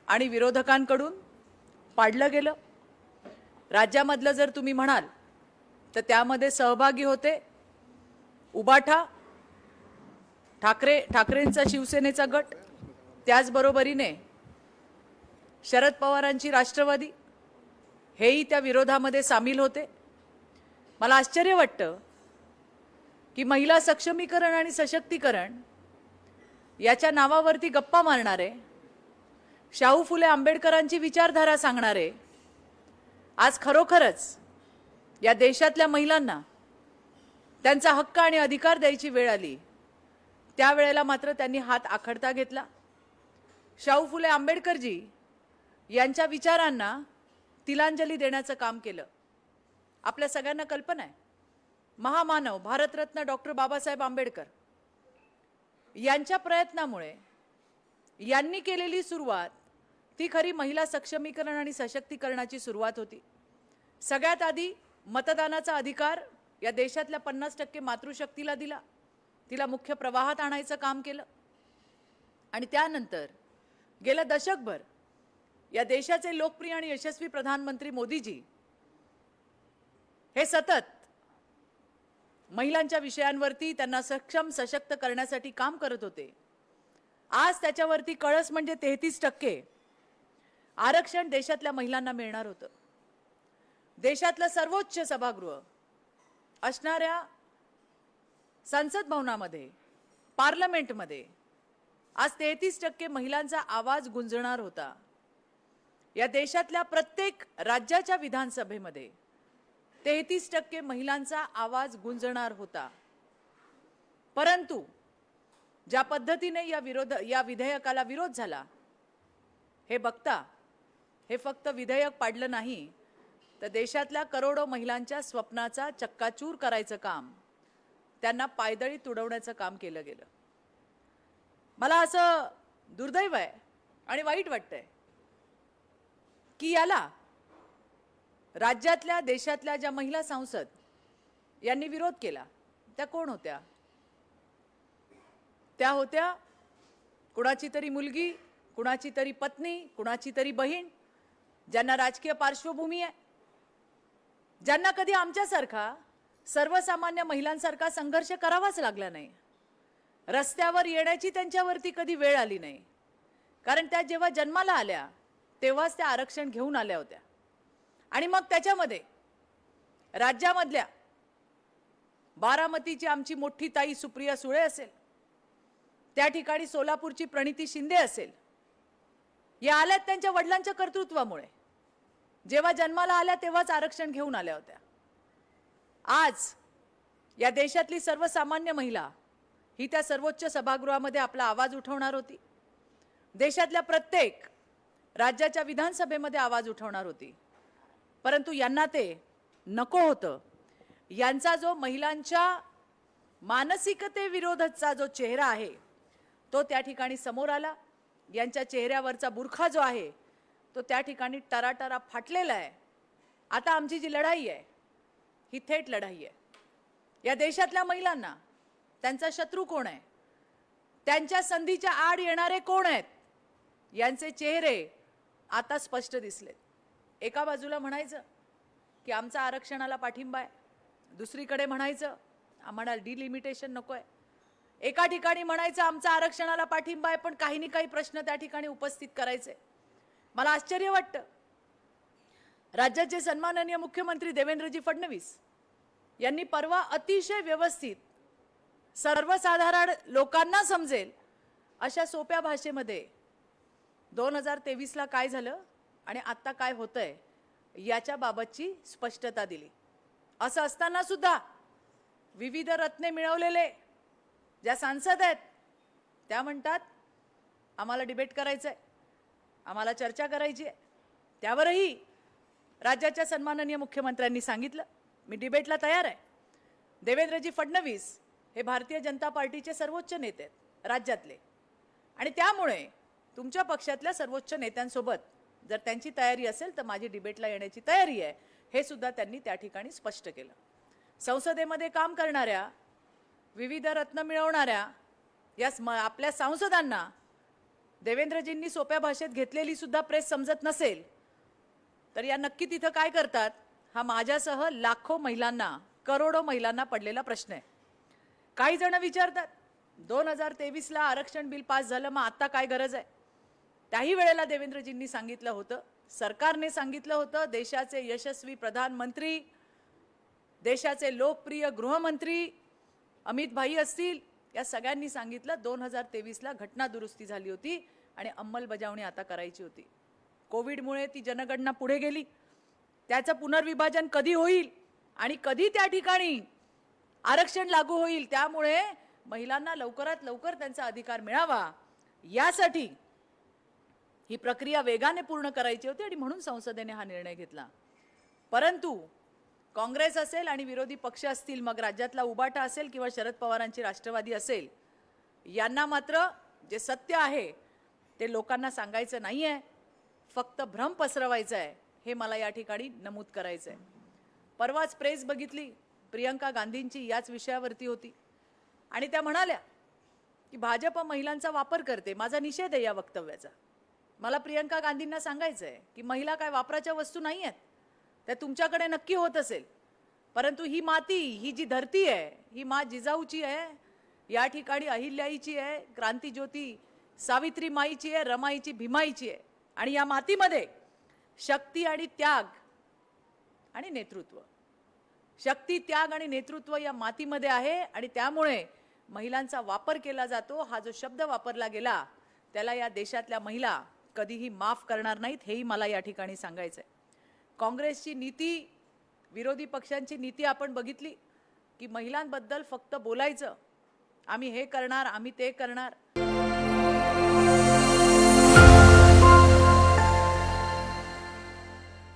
आणि विरोधकांकडून पाडलं गेलं। राज्यामधलं जर तुम्ही म्हणाल तर त्यामध्ये सहभागी होते उबाठा, ठाकरेंचा शिवसेनेचा गट, त्याचबरोबरीने शरद पवारांची राष्ट्रवादी, हेही त्या विरोधामध्ये सामील होते। मला आश्चर्य वाटतं की महिला सक्षमीकरण आणि सशक्तीकरण याच्या नावावरती गप्पा मारणारे, शाहू फुले आंबेडकरांची विचारधारा सांगणारे आज खरोखरच या देशातल्या महिलांना त्यांचा हक्क आणि अधिकार द्यायची वेळ आली, त्यावेळेला मात्र त्यांनी हात आखडता घेतला। शाहू फुले आंबेडकरजी यांच्या विचारांना तिलांजली देण्याचं काम केलं। आपल्या सगळ्यांना कल्पना आहे, महामानव भारतरत्न डॉक्टर बाबासाहेब आंबेडकर यांच्या प्रयत्नामुळे यांनी केलेली सुरुवात ती खरी महिला सक्षमीकरण आणि सशक्तीकरणाची सुरुवात होती। सगळ्यात आधी मतदानाचा अधिकार या देशातल्या 50% मातृशक्तीला दिला, तिला मुख्य प्रवाहात आणायचं काम केलं। आणि त्यानंतर गेल्या दशकभर या देशाचे लोकप्रिय आणि यशस्वी प्रधानमंत्री मोदीजी हे सतत महिलांच्या विषयांवरती त्यांना सक्षम सशक्त करण्यासाठी काम करत होते। आज त्याच्यावरती कळस म्हणजे 33% आरक्षण देशातल्या महिलांना मिळणार होतं। देशातलं सर्वोच्च सभागृह असणाऱ्या संसद भवनामध्ये, पार्लमेंटमध्ये आज 33% महिलांचा आवाज गुंजणार होता। या देशातल्या प्रत्येक राज्याच्या विधानसभेमध्ये 33% महिलांचा आवाज गुंजणार होता। परंतु ज्या पद्धतीने या विधेयकाला विरोध झाला, हे बघता हे फक्त विधेयक पाडलं नाही तर देशातल्या करोडो महिलांच्या स्वप्नाचा चक्काचूर करायचं काम, त्यांना पायदळी तुडवण्याचं काम केलं गेलं। मला असं दुर्दैव आहे आणि वाईट वाटतंय की याला राज्यातल्या देशातल्या ज्या महिला सांसद यांनी विरोध केला त्या कोण होत्या? त्या होत्या कुणाची तरी मुलगी, कुणाची तरी पत्नी, कुणाची तरी बहीण, ज्यांना राजकीय पार्श्वभूमी आहे, ज्यांना कधी आमच्यासारखा सर्वसामान्य महिलांसारखा संघर्ष करावाच लागला नाही, रस्त्यावर येण्याची त्यांच्यावरती कधी वेळ आली नाही, कारण त्या जेव्हा जन्माला आल्या तेव्हाच त्या आरक्षण घेऊन आल्या होत्या। आणि मग त्याच्यामध्ये राज्यामधल्या बारामतीची आमची मोठी ताई सुप्रिया सुळे असेल, त्या ठिकाणी सोलापूरची प्रणिती शिंदे असेल, या आल्यात त्यांच्या वडिलांच्या कर्तृत्वामुळे। जेव्हा जन्माला आल्या तेव्हाच आरक्षण घेऊन आल्या होत्या। आज या देशातली सर्वसामान्य महिला ही त्या सर्वोच्च सभागृहामध्ये आपला आवाज उठवणार होती, देशातल्या प्रत्येक राज्याच्या विधानसभेमध्ये आवाज उठवणार होती। परंतु यांना ते नको होतं। यांचा जो महिलांच्या मानसिकतेविरोधाचा जो चेहरा आहे तो त्या ठिकाणी समोर आला। यांच्या चेहऱ्यावरचा बुरखा जो आहे तो त्या ठिकाणी टराटरा फाटलेला आहे। आता आमची जी लढाई आहे ही थेट लढाई आहे। या देशातल्या महिलांना त्यांचा शत्रू कोण आहे, त्यांच्या संधीच्या आड येणारे कोण आहेत, यांचे चेहरे आता स्पष्ट दिसलेत। एका बाजूला म्हणायचं की आमचा आरक्षणाला पाठिंबा आहे, दुसरीकडे म्हणायचं आम्हाला डिलिमिटेशन नकोय, एका ठिकाणी म्हणायचं आमचा आरक्षणाला पाठिंबा आहे पण काही ना काही प्रश्न त्या ठिकाणी उपस्थित करायचे। मला आश्चर्य वाटतं, राज्याचे सन्माननीय मुख्यमंत्री देवेंद्रजी फडणवीस यांनी परवा अतिशय व्यवस्थित सर्वसाधारण लोकांना समजेल अशा सोप्या भाषेमध्ये 2023ला काय झालं आणि आता काय होतंय याच्या बाबतची स्पष्टता दिली। असं असताना सुद्धा विविध रत्ने मिळवलेले ज्या सांसद आहेत त्या म्हणतात आम्हाला डिबेट करायचं आहे, आम्हाला चर्चा करायची आहे। त्यावरही राज्याच्या सन्माननीय मुख्यमंत्र्यांनी सांगितलं मी डिबेटला तयार आहे। देवेंद्रजी फडणवीस हे भारतीय जनता पार्टीचे सर्वोच्च नेते आहेत राज्यातले, आणि त्यामुळे तुमच्या पक्षातल्या सर्वोच्च नेत्यांसोबत जर त्यांची तयारी असेल तर माझी डिबेटला येण्याची तयारी आहे, हे सुद्धा त्यांनी त्या ठिकाणी स्पष्ट केलं। संसदेमध्ये काम करणाऱ्या, विविध रत्न मिळवणाऱ्या या आपल्या सांसदांना देवेंद्रजींनी सोप्या भाषेत घेतलेली सुद्धा प्रेस समजत नसेल तर या नक्की तिथं काय करतात हा माझ्यासह लाखो महिलांना, करोडो महिलांना पडलेला प्रश्न आहे. काही जण विचारतात 2023ला आरक्षण बिल पास झालं, मग आता काय गरज आहे? त्याही वेळेला देवेंद्रजींनी सांगितलं होतं, सरकारने सांगितलं होतं, देशाचे यशस्वी प्रधानमंत्री, देशाचे लोकप्रिय गृहमंत्री अमित भाई असतील, या सगळ्यांनी सांगितलं 2023ला घटना दुरुस्ती झाली होती आणि अंमलबजावणी आता करायची होती. कोविडमुळे ती जनगणना पुढे गेली. त्याचं पुनर्विभाजन कधी होईल आणि कधी त्या ठिकाणी आरक्षण लागू होईल, त्यामुळे महिलांना लवकरात लवकर त्यांचा अधिकार मिळावा यासाठी ही प्रक्रिया वेगाने पूर्ण करायची होती आणि म्हणून संसदेने हा निर्णय घेतला. परंतु काँग्रेस असेल आणि विरोधी पक्ष असतील, मग राज्यातला उबाटा असेल किंवा शरद पवारांची राष्ट्रवादी असेल, यांना मात्र जे सत्य आहे ते लोकांना सांगायचं नाही आहे, फक्त भ्रम पसरवायचा आहे, हे मला या ठिकाणी नमूद करायचं आहे. परवाच प्रेस बघितली, प्रियंका गांधींची याच विषयावरती होती आणि त्या म्हणाल्या की भाजप महिलांचा वापर करते. माझा निषेध आहे या वक्तव्याचा. मला प्रियंका गांधींना सांगायचं आहे की महिला काय वापराच्या वस्तू नाही आहेत, त्या तुमच्याकडे नक्की होत असेल, परंतु ही माती, ही जी धरती आहे, ही मा जिजाऊची आहे, या ठिकाणी अहिल्याईची आहे, क्रांतीज्योती सावित्री माईची आहे, रमाईची भीमाईची आहे. आणि या मातीमध्ये शक्ती आणि त्याग आणि नेतृत्व, शक्ती, त्याग आणि नेतृत्व या मातीमध्ये आहे आणि त्यामुळे महिलांचा वापर केला जातो. हा जो शब्द वापरला गेला त्याला या देशातल्या महिला कधीही माफ करणार नाहीत, हेही मला या ठिकाणी सांगायचं आहे. काँग्रेसची नीती, विरोधी पक्षांची नीती आपण बघितली की महिलांबद्दल फक्त बोलायचं, आम्ही हे करणार, आम्ही ते करणार.